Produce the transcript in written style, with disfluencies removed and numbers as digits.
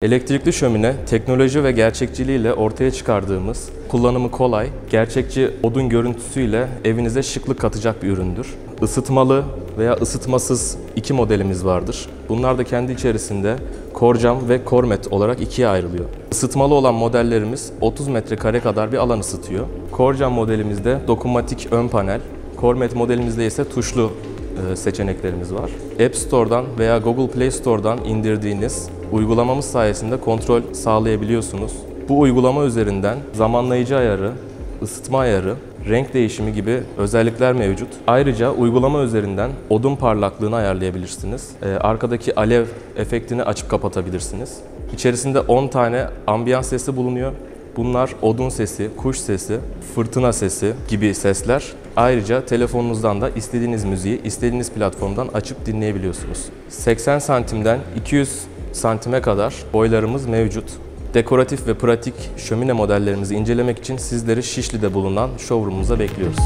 Elektrikli şömine, teknoloji ve gerçekçiliğiyle ortaya çıkardığımız, kullanımı kolay, gerçekçi odun görüntüsüyle evinize şıklık katacak bir üründür. Isıtmalı veya ısıtmasız iki modelimiz vardır. Bunlar da kendi içerisinde Corcam ve Cormet olarak ikiye ayrılıyor. Isıtmalı olan modellerimiz 30 metrekare kadar bir alan ısıtıyor. Corcam modelimizde dokunmatik ön panel, Cormet modelimizde ise tuşlu seçeneklerimiz var. App Store'dan veya Google Play Store'dan indirdiğiniz uygulamamız sayesinde kontrol sağlayabiliyorsunuz. Bu uygulama üzerinden zamanlayıcı ayarı, ısıtma ayarı, renk değişimi gibi özellikler mevcut. Ayrıca uygulama üzerinden odun parlaklığını ayarlayabilirsiniz. Arkadaki alev efektini açıp kapatabilirsiniz. İçerisinde 10 tane ambiyans sesi bulunuyor. Bunlar odun sesi, kuş sesi, fırtına sesi gibi sesler. Ayrıca telefonunuzdan da istediğiniz müziği istediğiniz platformdan açıp dinleyebiliyorsunuz. 80 santimden 200 santime kadar boylarımız mevcut. Dekoratif ve pratik şömine modellerimizi incelemek için sizleri Şişli'de bulunan showroom'umuza bekliyoruz.